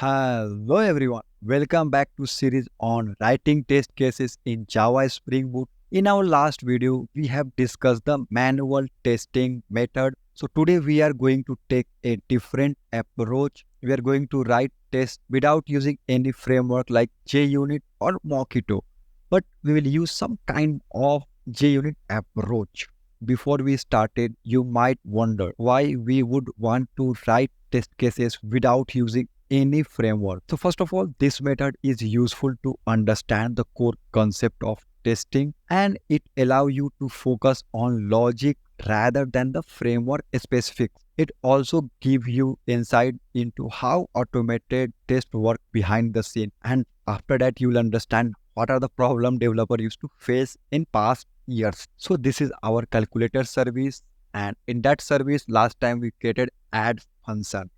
Hello everyone, welcome back to series on writing test cases in Java Spring Boot. In our last video, we have discussed the manual testing method. So today we are going to take a different approach. We are going to write tests without using any framework like JUnit or Mockito, but we will use some kind of JUnit approach. Before we started, you might wonder why we would want to write test cases without using any framework. So first of all, this method is useful to understand the core concept of testing, and it allows you to focus on logic rather than the framework specifics. It also gives you insight into how automated tests work behind the scene, and after that you'll understand what are the problem developer used to face in past years. So this is our calculator service, and in that service last time we created add function.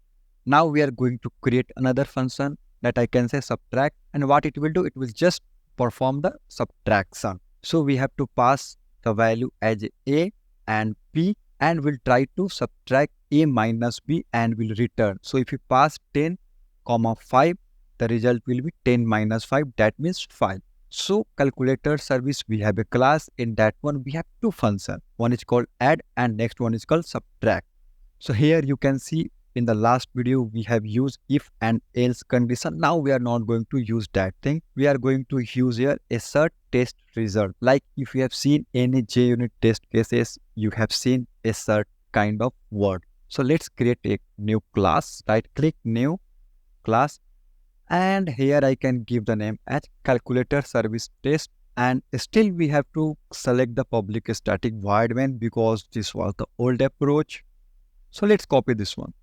Now we are going to create another function that I can say subtract, and what it will do, it will just perform the subtraction. So we have to pass the value as a and b, and we'll try to subtract a minus b and will return. So if you pass 10, 5, the result will be 10 minus 5, that means 5. So calculator service, we have a class. In that one we have two functions. One is called add and next one is called subtract. So here you can see in the last video we have used if and else condition. Now we are not going to use that thing. We are going to use here assert test result. Like if you have seen any JUnit test cases, you have seen assert kind of word. So let's create a new class. Right click new class, and here I can give the name as calculator service test, and still we have to select the public static void main because this was the old approach. So let's copy this one.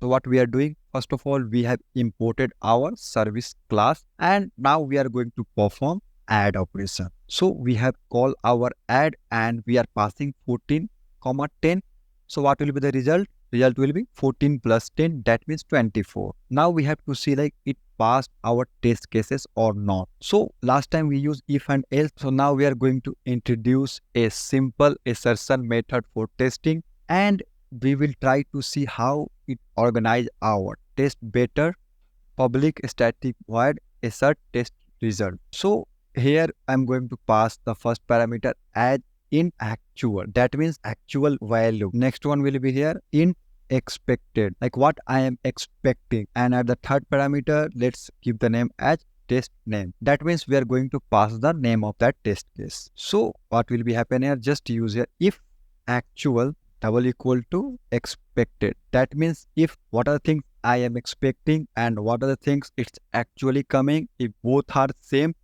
So what we are doing, first of all, we have imported our service class, and now we are going to perform add operation. So we have called our add and we are passing 14, 10. So what will be the result? Result will be 14 plus 10, that means 24. Now we have to see like it passed our test cases or not. So last time we used if and else. So now we are going to introduce a simple assertion method for testing, and we will try to see how it organize our test better. Public static void assert test result. So here I'm going to pass the first parameter as in actual, that means actual value. Next one will be here in expected, like what I am expecting. And at the third parameter, let's give the name as test name. That means we are going to pass the name of that test case. So what will be happen here, just use here if actual double equal to expected. That means if what are the things I am expecting and what are the things it's actually coming, if both are same,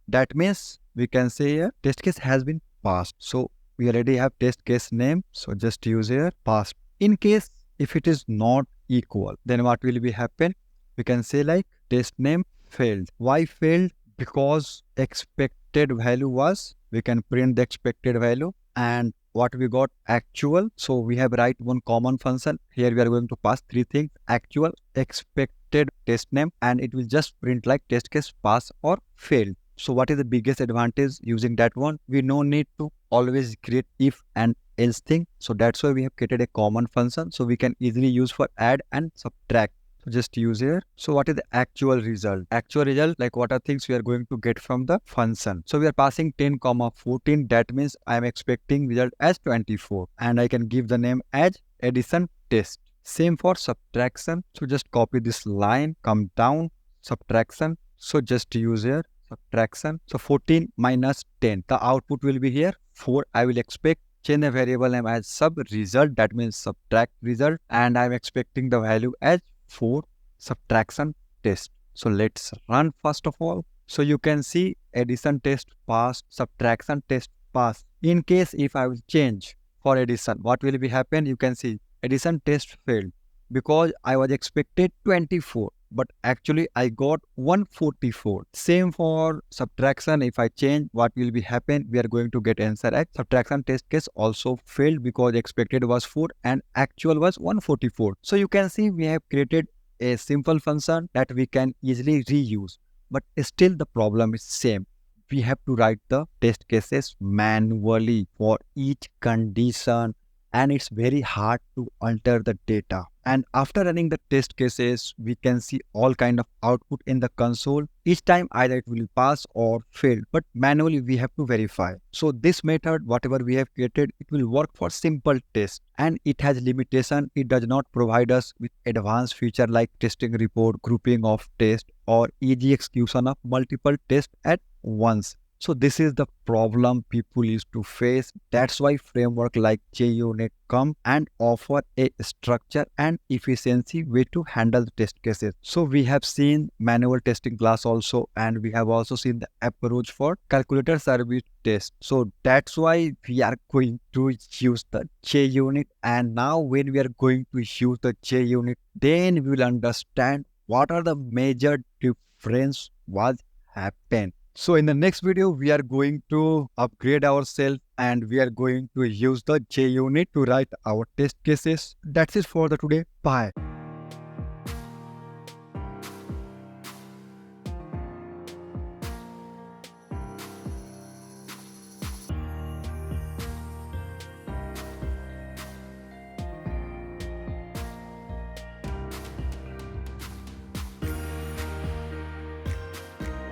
that means we can say here test case has been passed. So we already have test case name, so just use here passed. In case if it is not equal, then what will be happen, we can say like test name failed. Why failed? Because expected value was, we can print the expected value, and what we got actual. So we have write one common function. Here we are going to pass three things: actual, expected, test name, and it will just print like test case pass or failed. So what is the biggest advantage using that one? We no need to always create if and else thing. So that's why we have created a common function, so we can easily use for add and subtract. So just use here. So what is the actual result? Actual result, like what are things we are going to get from the function. So we are passing 10, 14. That means I am expecting result as 24. And I can give the name as addition test. Same for subtraction. So just copy this line, come down, subtraction. So just use here subtraction. So 14 minus 10. The output will be here 4. I will expect. Change the variable name as sub result. That means subtract result. And I am expecting the value as 4 subtraction test. So let's run first of all. So you can see addition test pass, subtraction test pass. In case if I will change for addition, what will be happen? You can see addition test failed because I was expected 24, but actually I got 144. Same for subtraction. If I change, what will be happen? We are going to get answer as subtraction test case also failed because expected was 4 and actual was 144. So you can see we have created a simple function that we can easily reuse, but still the problem is same. We have to write the test cases manually for each condition, and it's very hard to alter the data. And after running the test cases, we can see all kind of output in the console. Each time either it will pass or fail, but manually we have to verify. So this method, whatever we have created, it will work for simple tests, and it has limitation. It does not provide us with advanced feature like testing report, grouping of tests, or easy execution of multiple tests at once. So this is the problem people used to face. That's why framework like JUnit come and offer a structure and efficiency way to handle the test cases. So we have seen manual testing class also, and we have also seen the approach for calculator service test. So that's why we are going to use the JUnit. And now when we are going to use the JUnit, then we will understand what are the major difference was happen. So in the next video, we are going to upgrade ourselves and we are going to use the JUnit to write our test cases. That's it for the today. Bye.